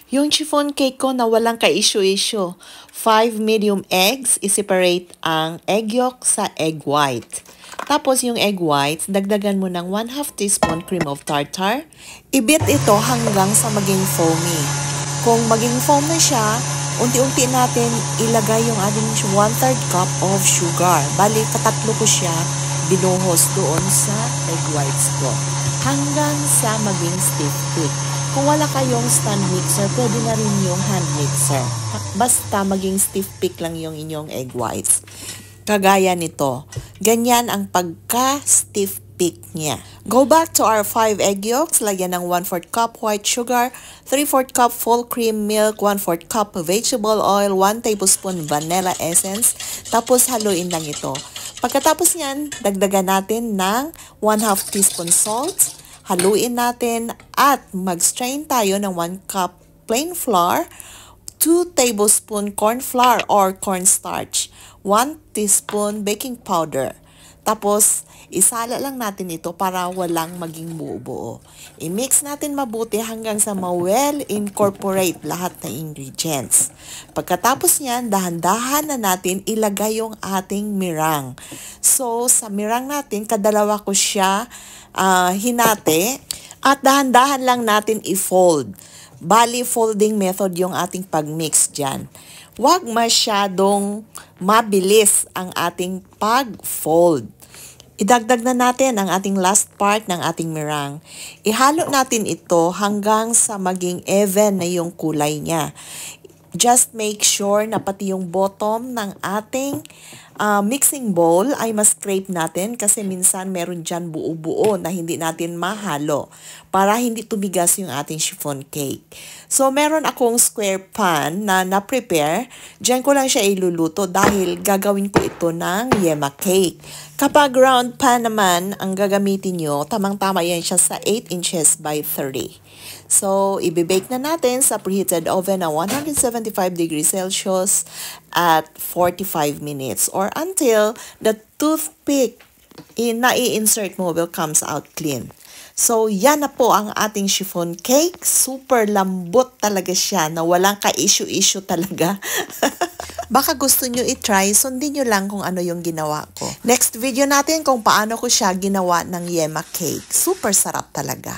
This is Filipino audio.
Yung chiffon cake ko na walang ka-issue-issue. 5 medium eggs, i-separate ang egg yolk sa egg white. Tapos yung egg whites, dagdagan mo ng 1/2 teaspoon cream of tartar. Ibit ito hanggang sa maging foamy. Kung maging foam na siya, unti-unti natin ilagay yung ating 1/3 cup of sugar. Bali, katatlo ko siya binuhos doon sa egg whites ko. Hanggang sa maging stiff thick. Kung wala kayong stand mixer, pwede na rin yung hand mixer. Basta maging stiff thick lang yung inyong egg whites. Kagaya nito. Ganyan ang pagka-stiff thick niya. Go back to our 5 egg yolks. Lagyan ng 1/4 cup white sugar, 3/4 cup full cream milk, 1/4 cup vegetable oil, 1 tablespoon vanilla essence. Tapos haluin lang ito. Pagkatapos niyan, dagdagan natin ng 1/2 teaspoon salt. Haluin natin at mag-strain tayo ng 1 cup plain flour, 2 tablespoon corn flour or cornstarch, 1 teaspoon baking powder. Tapos, isala lang natin ito para walang maging buo-buo. I-mix natin mabuti hanggang sa ma-well incorporate lahat ng ingredients. Pagkatapos niyan, dahan-dahan na natin ilagay yung ating meringue. So, sa meringue natin, kadalawa ko siya hinati at dahan-dahan lang natin i-fold. Bali, folding method yung ating pag-mix dyan. Huwag masyadong mabilis ang ating pag-fold. Idagdag na natin ang ating last part ng ating meringue. Ihalo natin ito hanggang sa maging even na yung kulay niya. Just make sure na pati yung bottom ng ating mixing bowl ay ma-scrape natin kasi minsan meron dyan buo-buo na hindi natin mahalo para hindi tumigas yung ating chiffon cake. So, meron akong square pan na na-prepare. Diyan ko lang siya iluluto dahil gagawin ko ito ng yema cake. Kapag round pan naman ang gagamitin nyo, tamang-tama yan siya sa 8 inches by 30. So, ibibake na natin sa preheated oven na 175 degrees Celsius at 45 minutes or until the toothpick na i-insert mo will comes out clean. So, yan na po ang ating chiffon cake. Super lambot talaga siya na walang ka-issue-issue talaga. Baka gusto nyo i-try, sundin nyo lang kung ano yung ginawa ko. Next video natin kung paano ko siya ginawa ng yema cake. Super sarap talaga.